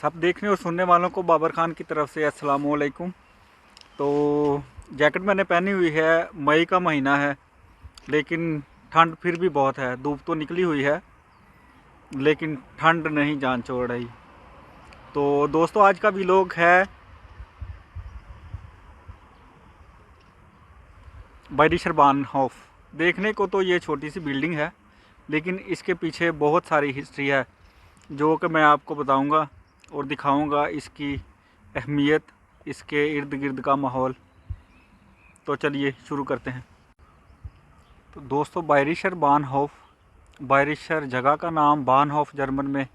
सब देखने और सुनने वालों को बाबर खान की तरफ से अस्सलाम वालेकुम। तो जैकेट मैंने पहनी हुई है, मई का महीना है लेकिन ठंड फिर भी बहुत है। धूप तो निकली हुई है लेकिन ठंड नहीं जान छोड़ रही। तो दोस्तों, आज का व्लॉग है बायरिशर बानहॉफ। देखने को तो ये छोटी सी बिल्डिंग है लेकिन इसके पीछे बहुत सारी हिस्ट्री है जो कि मैं आपको बताऊंगा और दिखाऊंगा इसकी अहमियत, इसके इर्द गिर्द का माहौल। तो चलिए शुरू करते हैं। तो दोस्तों, बायरिशर बानहॉफ, बायरिशर जगह का नाम, बानहॉफ जर्मन में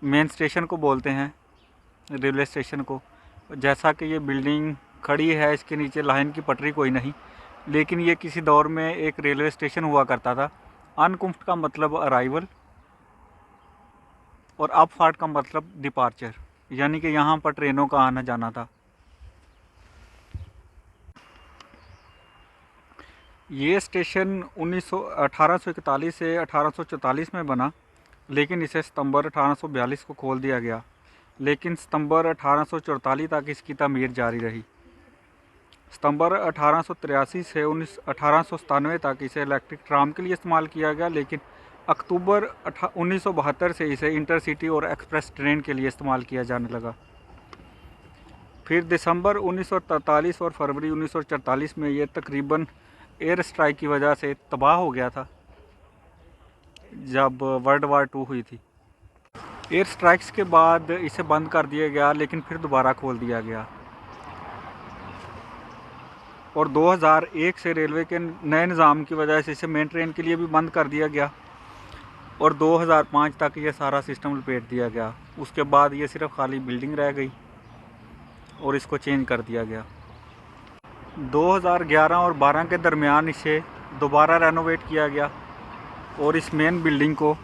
मेन स्टेशन को बोलते हैं, रेलवे स्टेशन को। जैसा कि ये बिल्डिंग खड़ी है, इसके नीचे लाइन की पटरी कोई नहीं, लेकिन ये किसी दौर में एक रेलवे स्टेशन हुआ करता था। अनकुंफ्ट का मतलब अराइवल और अपफार्ट का मतलब डिपार्चर, यानी कि यहाँ पर ट्रेनों का आना जाना था। ये स्टेशन 1841 से 1844 में बना, लेकिन इसे सितंबर 1842 को खोल दिया गया। लेकिन सितंबर 1844 तक इसकी तामीर जारी रही। सितंबर 1883 से 1897 तक इसे इलेक्ट्रिक ट्राम के लिए इस्तेमाल किया गया, लेकिन अक्टूबर 1972 से इसे इंटरसिटी और एक्सप्रेस ट्रेन के लिए इस्तेमाल किया जाने लगा। फिर दिसंबर 1943 और फरवरी 1944 में ये तकरीबन एयर स्ट्राइक की वजह से तबाह हो गया था, जब वर्ल्ड वार 2 हुई थी। एयर स्ट्राइक्स के बाद इसे बंद कर दिया गया, लेकिन फिर दोबारा खोल दिया गया। और 2001 से रेलवे के नए निज़ाम की वजह से इसे मेन ट्रेन के लिए भी बंद कर दिया गया और 2005 तक ये सारा सिस्टम लपेट दिया गया। उसके बाद ये सिर्फ खाली बिल्डिंग रह गई और इसको चेंज कर दिया गया। 2011 और 12 के दरमियान इसे दोबारा रेनोवेट किया गया और इस मेन बिल्डिंग को,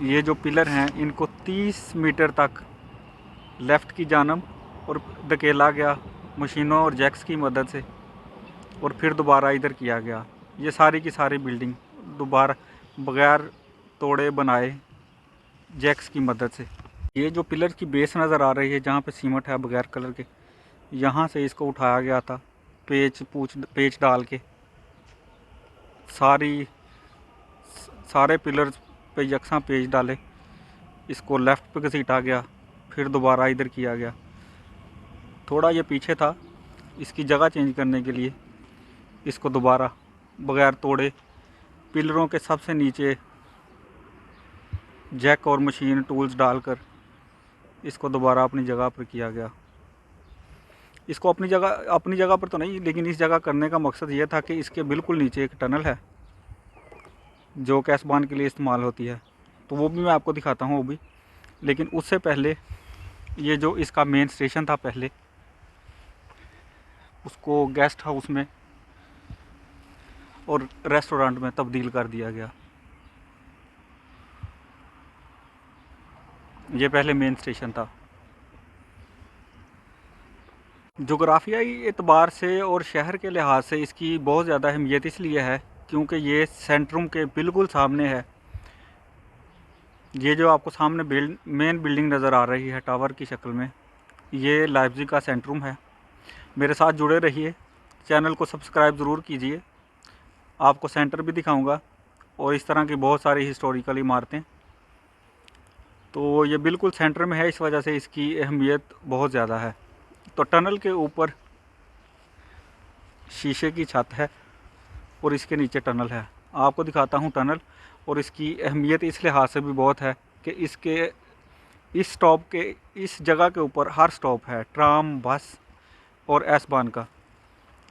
ये जो पिलर हैं, इनको 30 मीटर तक लेफ़्ट की जानब और धकेला गया मशीनों और जैक्स की मदद से, और फिर दोबारा इधर किया गया। ये सारी की सारी बिल्डिंग दोबारा बगैर तोड़े बनाए जैक्स की मदद से। ये जो पिलर की बेस नज़र आ रही है, जहाँ पे सीमेंट है बगैर कलर के, यहाँ से इसको उठाया गया था पेच डाल के। सारे पिलर्स पे यकसा पेच डाले, इसको लेफ़्ट पे घसीटा गया, फिर दोबारा इधर किया गया। थोड़ा ये पीछे था, इसकी जगह चेंज करने के लिए इसको दोबारा बगैर तोड़े पिलरों के सबसे नीचे जैक और मशीन टूल्स डालकर इसको दोबारा अपनी जगह पर किया गया। इसको अपनी जगह पर तो नहीं, लेकिन इस जगह करने का मकसद ये था कि इसके बिल्कुल नीचे एक टनल है जो कैसबान के लिए इस्तेमाल होती है, तो वो भी मैं आपको दिखाता हूँ वो भी। लेकिन उससे पहले ये जो इसका मेन स्टेशन था पहले, उसको गेस्ट हाउस में और रेस्टोरेंट में तब्दील कर दिया गया। ये पहले मेन स्टेशन था। जोग्राफियाई एतबार से और शहर के लिहाज से इसकी बहुत ज़्यादा अहमियत इसलिए है क्योंकि ये सेंट्रम के बिल्कुल सामने है। ये जो आपको सामने मेन बिल्डिंग नज़र आ रही है टावर की शक्ल में, ये लाइप्ज़िग का सेंट्रम है। मेरे साथ जुड़े रहिए, चैनल को सब्सक्राइब ज़रूर कीजिए। आपको सेंटर भी दिखाऊंगा और इस तरह की बहुत सारी हिस्टोरिकल इमारतें। तो ये बिल्कुल सेंटर में है, इस वजह से इसकी अहमियत बहुत ज़्यादा है। तो टनल के ऊपर शीशे की छत है और इसके नीचे टनल है। आपको दिखाता हूँ टनल, और इसकी अहमियत इस लिहाज से भी बहुत है कि इस जगह के ऊपर हर स्टॉप है, ट्राम, बस और एस बान का।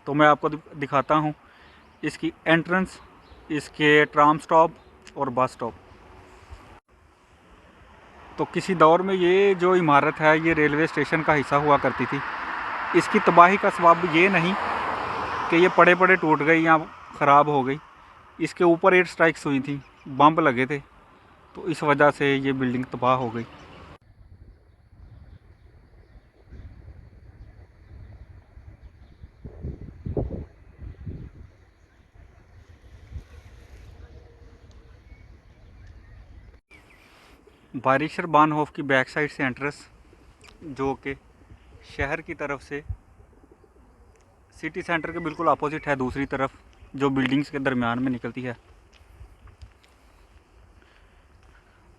तो मैं आपको दिखाता हूँ इसकी एंट्रेंस, इसके ट्राम स्टॉप और बस स्टॉप। तो किसी दौर में ये जो इमारत है, ये रेलवे स्टेशन का हिस्सा हुआ करती थी। इसकी तबाही का सबब ये नहीं कि ये पड़े पड़े टूट गई या ख़राब हो गई, इसके ऊपर एयर स्ट्राइक्स हुई थी, बम लगे थे, तो इस वजह से ये बिल्डिंग तबाह हो गई। बारिशर बानहोफ की बैक साइड से एंट्रेंस, जो कि शहर की तरफ से सिटी सेंटर के बिल्कुल अपोजिट है, दूसरी तरफ जो बिल्डिंग्स के दरमियान में निकलती है।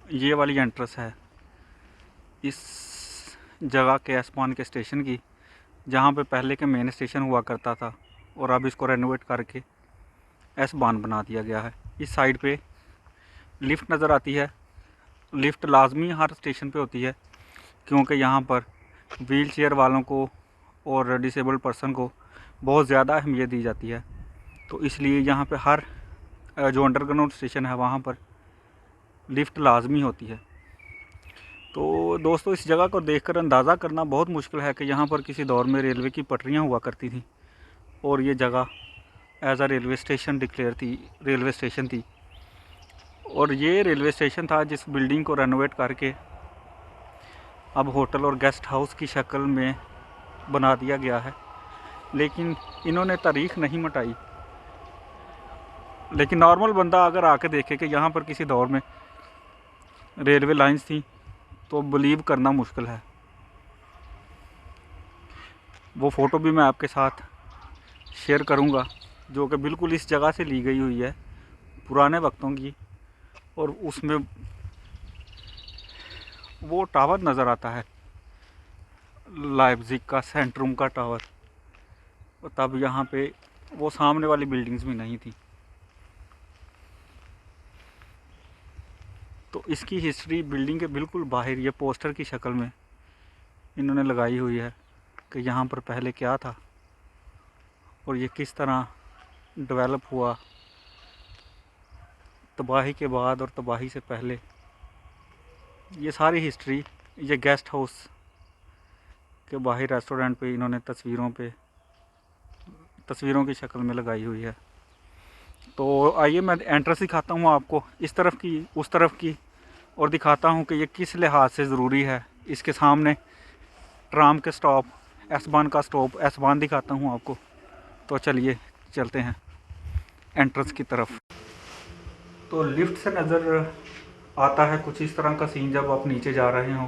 ये वाली एंट्रेंस है इस जगह के एसबान के स्टेशन की, जहाँ पे पहले के मेन स्टेशन हुआ करता था और अब इसको रेनोवेट करके एसबान बना दिया गया है। इस साइड पे लिफ्ट नज़र आती है। लिफ्ट लाजमी हर स्टेशन पे होती है, क्योंकि यहाँ पर व्हील चेयर वालों को और डिसेबल्ड पर्सन को बहुत ज़्यादा अहमियत दी जाती है। तो इसलिए यहाँ पे हर जो अंडरग्राउंड स्टेशन है वहाँ पर लिफ्ट लाजमी होती है। तो दोस्तों, इस जगह को देखकर अंदाज़ा करना बहुत मुश्किल है कि यहाँ पर किसी दौर में रेलवे की पटरियाँ हुआ करती थी और ये जगह as a railway station declare थी, रेलवे स्टेशन थी। और ये रेलवे स्टेशन था जिस बिल्डिंग को रेनोवेट करके अब होटल और गेस्ट हाउस की शक्ल में बना दिया गया है। लेकिन इन्होंने तारीख नहीं मिटाई। लेकिन नॉर्मल बंदा अगर आके देखे कि यहाँ पर किसी दौर में रेलवे लाइंस थी तो बिलीव करना मुश्किल है। वो फ़ोटो भी मैं आपके साथ शेयर करूँगा, जो कि बिल्कुल इस जगह से ली गई हुई है, पुराने वक्तों की। और उसमें वो टावर नज़र आता है, लाइप्ज़िग का सेंट्रूम का टावर। और तब यहाँ पे वो सामने वाली बिल्डिंग्स भी नहीं थी। तो इसकी हिस्ट्री बिल्डिंग के बिल्कुल बाहर ये पोस्टर की शक्ल में इन्होंने लगाई हुई है कि यहाँ पर पहले क्या था और ये किस तरह डेवलप हुआ तबाही के बाद और तबाही से पहले। ये सारी हिस्ट्री ये गेस्ट हाउस के बाहर रेस्टोरेंट पे इन्होंने तस्वीरों की शक्ल में लगाई हुई है। तो आइए मैं एंट्रेंस दिखाता हूँ आपको, इस तरफ की उस तरफ की, और दिखाता हूँ कि ये किस लिहाज से ज़रूरी है। इसके सामने ट्राम के स्टॉप, एसबान का स्टॉप एसबान दिखाता हूँ आपको। तो चलिए चलते हैं एंट्रेंस की तरफ। तो लिफ्ट से नज़र आता है कुछ इस तरह का सीन जब आप नीचे जा रहे हो।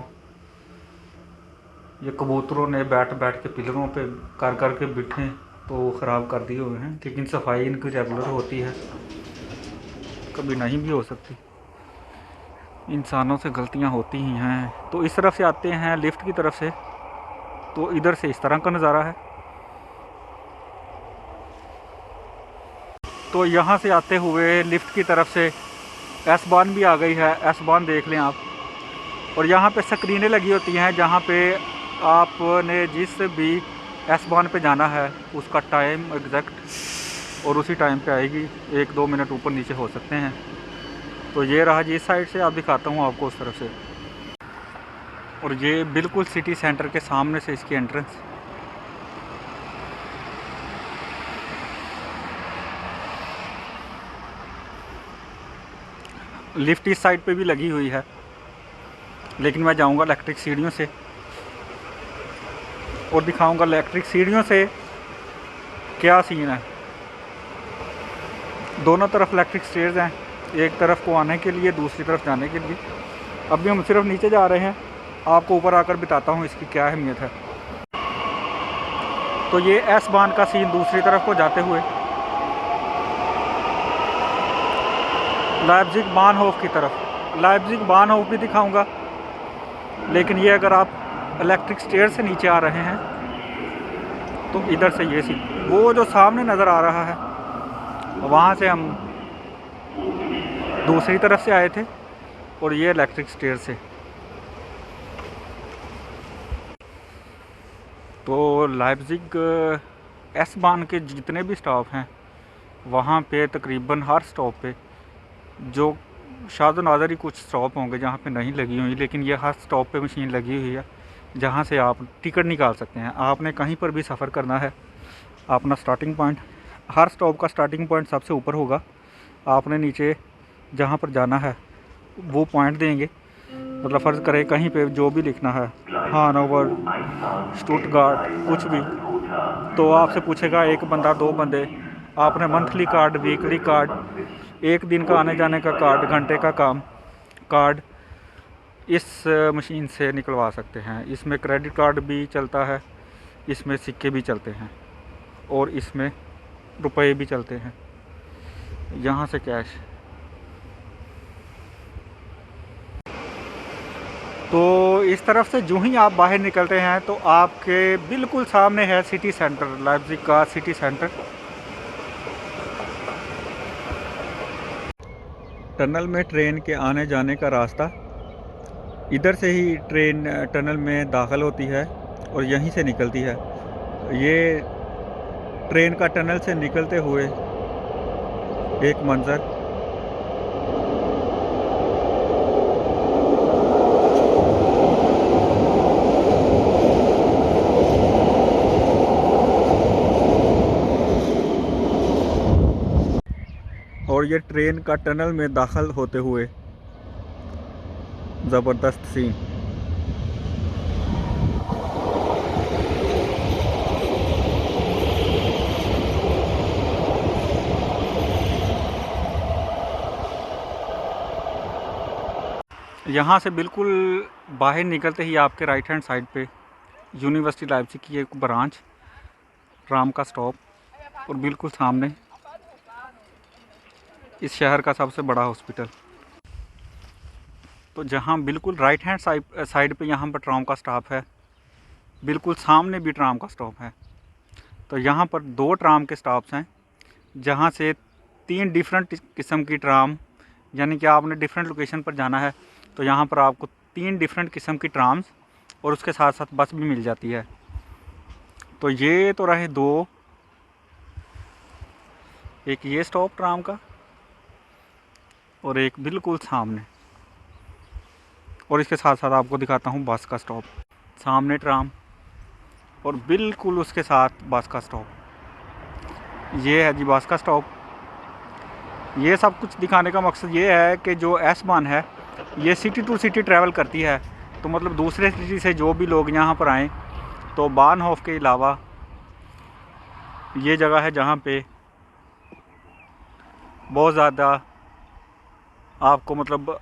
ये कबूतरों ने बैठ बैठ के पिलरों पे कर के बिठे तो ख़राब कर दिए हुए हैं, लेकिन सफाई इनकी रेगुलर होती है, कभी नहीं भी हो सकती। इंसानों से गलतियां होती ही हैं। तो इस तरफ से आते हैं लिफ्ट की तरफ से, तो इधर से इस तरह का नज़ारा है। तो यहाँ से आते हुए लिफ्ट की तरफ से एसबान भी आ गई है। एसबान देख लें आप। और यहाँ पे स्क्रीनें लगी होती हैं जहाँ पे आपने जिस भी एसबान पे जाना है उसका टाइम एग्जैक्ट और उसी टाइम पे आएगी। 1-2 मिनट ऊपर नीचे हो सकते हैं। तो ये रहा जी, इस साइड से आप दिखाता हूँ आपको उस तरफ से। और ये बिल्कुल सिटी सेंटर के सामने से इसकी एंट्रेंस। लिफ्ट इस साइड पे भी लगी हुई है, लेकिन मैं जाऊंगा इलेक्ट्रिक सीढ़ियों से और दिखाऊंगा इलेक्ट्रिक सीढ़ियों से क्या सीन है। दोनों तरफ इलेक्ट्रिक स्टेयर्स हैं, एक तरफ को आने के लिए, दूसरी तरफ जाने के लिए। अभी हम सिर्फ नीचे जा रहे हैं, आपको ऊपर आकर बताता हूँ इसकी क्या अहमियत है। तो ये एसबान का सीन दूसरी तरफ को जाते हुए लाइप्ज़िग बानहोफ की तरफ। लाइप्ज़िग बानहोफ भी दिखाऊंगा, लेकिन ये अगर आप इलेक्ट्रिक स्टेयर से नीचे आ रहे हैं तो इधर से ये सीन, वो जो सामने नज़र आ रहा है वहाँ से हम दूसरी तरफ से आए थे और ये इलेक्ट्रिक स्टेयर से। तो लाइप्ज़िग एसबान के जितने भी स्टॉप हैं वहाँ पे तकरीबन हर स्टॉप पे, जो शायद नाज़र ही कुछ स्टॉप होंगे जहाँ पे नहीं लगी हुई, लेकिन ये हर स्टॉप पे मशीन लगी हुई है जहाँ से आप टिकट निकाल सकते हैं। आपने कहीं पर भी सफ़र करना है, अपना स्टार्टिंग पॉइंट, हर स्टॉप का स्टार्टिंग पॉइंट सबसे ऊपर होगा। आपने नीचे जहाँ पर जाना है वो पॉइंट देंगे, मतलब फ़र्ज़ करें कहीं पे जो भी लिखना है, हानोवर, स्टुटगार्ट, कुछ भी, तो आपसे पूछेगा एक बंदा, 2 बंदे, आपने मंथली कार्ड, वीकली कार्ड, एक दिन का आने जाने का कार्ड, घंटे का काम कार्ड, इस मशीन से निकलवा सकते हैं। इसमें क्रेडिट कार्ड भी चलता है, इसमें सिक्के भी चलते हैं और इसमें रुपए भी चलते हैं। यहाँ से कैश। तो इस तरफ से जो ही आप बाहर निकलते हैं तो आपके बिल्कुल सामने है सिटी सेंटर, लाइप्ज़िग का सिटी सेंटर। टनल में ट्रेन के आने जाने का रास्ता, इधर से ही ट्रेन टनल में दाखिल होती है और यहीं से निकलती है। ये ट्रेन का टनल से निकलते हुए एक मंज़र। और ये ट्रेन का टनल में दाखिल होते हुए ज़बरदस्त सीन। यहाँ से बिल्कुल बाहर निकलते ही आपके राइट हैंड साइड पे यूनिवर्सिटी लाइप्ज़िग की एक ब्रांच, ट्राम का स्टॉप, और बिल्कुल सामने इस शहर का सबसे बड़ा हॉस्पिटल। तो जहाँ बिल्कुल राइट हैंड साइड पे यहाँ पर ट्राम का स्टॉप है, बिल्कुल सामने भी ट्राम का स्टॉप है। तो यहाँ पर 2 ट्राम के स्टॉप्स हैं, जहाँ से 3 डिफरेंट किस्म की ट्राम, यानी कि आपने डिफरेंट लोकेशन पर जाना है तो यहाँ पर आपको 3 डिफरेंट किस्म की ट्राम्स और उसके साथ साथ बस भी मिल जाती है। तो ये तो रहे 2, एक ये स्टॉप ट्राम का और एक बिल्कुल सामने, और इसके साथ साथ आपको दिखाता हूँ बस का स्टॉप। सामने ट्राम और बिल्कुल उसके साथ बस का स्टॉप। ये है जी बस का स्टॉप। ये सब कुछ दिखाने का मकसद ये है कि जो S-बान है ये सिटी टू सिटी ट्रैवल करती है। तो मतलब दूसरे सिटी से जो भी लोग यहाँ पर आएँ तो बार्नहोफ के अलावा ये जगह है जहाँ पे बहुत ज़्यादा आपको मतलब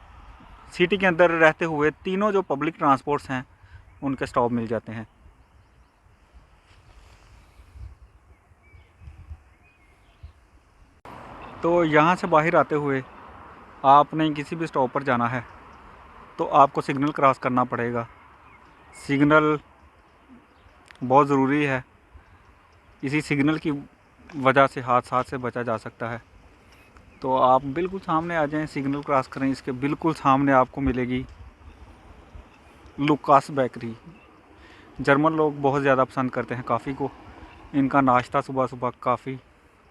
सिटी के अंदर रहते हुए तीनों जो पब्लिक ट्रांसपोर्ट्स हैं उनके स्टॉप मिल जाते हैं। तो यहाँ से बाहर आते हुए आपने किसी भी स्टॉप पर जाना है तो आपको सिग्नल क्रॉस करना पड़ेगा। सिग्नल बहुत ज़रूरी है, इसी सिग्नल की वजह से हादसा से बचा जा सकता है। तो आप बिल्कुल सामने आ जाएं, सिग्नल क्रॉस करें, इसके बिल्कुल सामने आपको मिलेगी लुकास बेकरी। जर्मन लोग बहुत ज़्यादा पसंद करते हैं काफ़ी को। इनका नाश्ता सुबह सुबह काफ़ी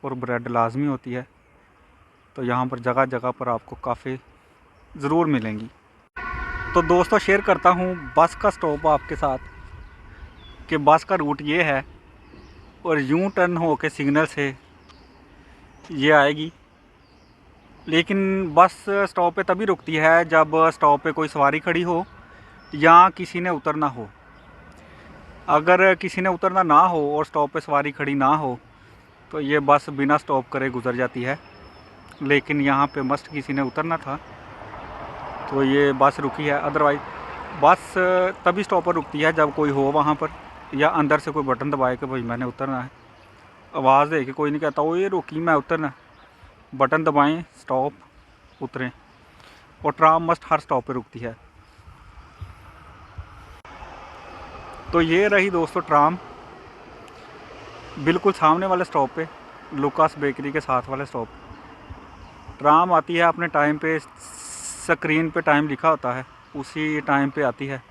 और ब्रेड लाजमी होती है। तो यहाँ पर जगह जगह पर आपको काफ़ी ज़रूर मिलेंगी। तो दोस्तों शेयर करता हूँ बस का स्टॉप आपके साथ कि बस का रूट ये है और यूँ टर्न हो के सिग्नल से ये आएगी। लेकिन बस स्टॉप पे तभी रुकती है जब स्टॉप पे कोई सवारी खड़ी हो या किसी ने उतरना हो। अगर किसी ने उतरना ना हो और स्टॉप पे सवारी खड़ी ना हो तो ये बस बिना स्टॉप करे गुजर जाती है। लेकिन यहाँ पे मस्ट किसी ने उतरना था तो ये बस रुकी है। अदरवाइज़ बस तभी स्टॉप पर रुकती है जब कोई हो वहाँ पर, या अंदर से कोई बटन दबाए कि भाई मैंने उतरना है। आवाज़ दे के कोई नहीं कहता वो ये रुकी मैं उतरना, बटन दबाएं स्टॉप उतरें। और ट्राम मस्ट हर स्टॉप पे रुकती है। तो ये रही दोस्तों ट्राम, बिल्कुल सामने वाले स्टॉप पे लुकास बेकरी के साथ वाले स्टॉप। ट्राम आती है अपने टाइम पे, स्क्रीन पे टाइम लिखा होता है उसी टाइम पे आती है।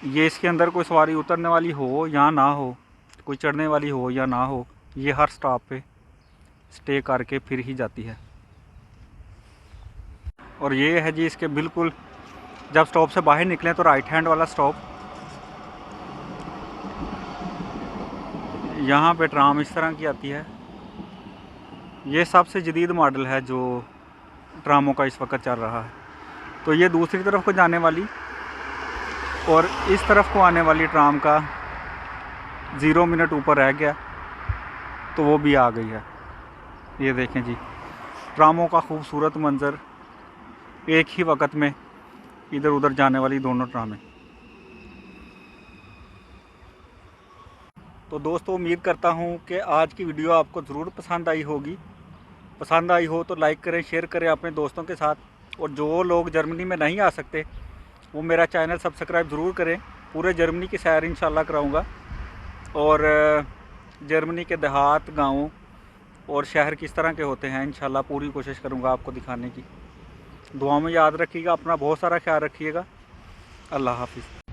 ये इसके अंदर कोई सवारी उतरने वाली हो या ना हो, कोई चढ़ने वाली हो या ना हो, ये हर स्टॉप पे स्टे करके फिर ही जाती है। और ये है जी इसके बिल्कुल जब स्टॉप से बाहर निकलें तो राइट हैंड वाला स्टॉप। यहाँ पे ट्राम इस तरह की आती है। ये सबसे जदीद मॉडल है जो ट्रामों का इस वक्त चल रहा है। तो ये दूसरी तरफ को जाने वाली और इस तरफ को आने वाली ट्राम का 0 मिनट ऊपर रह गया तो वो भी आ गई है। ये देखें जी ट्रामों का खूबसूरत मंज़र एक ही वक्त में इधर उधर जाने वाली दोनों ट्रामें। तो दोस्तों उम्मीद करता हूँ कि आज की वीडियो आपको ज़रूर पसंद आई होगी। पसंद आई हो तो लाइक करें, शेयर करें अपने दोस्तों के साथ। और जो लोग जर्मनी में नहीं आ सकते वो मेरा चैनल सब्सक्राइब ज़रूर करें। पूरे जर्मनी की सैर इंशाल्लाह कराऊँगा और जर्मनी के देहात, गाँव और शहर किस तरह के होते हैं इंशाल्लाह पूरी कोशिश करूँगा आपको दिखाने की। दुआ में याद रखिएगा, अपना बहुत सारा ख्याल रखिएगा। अल्लाह हाफिज़।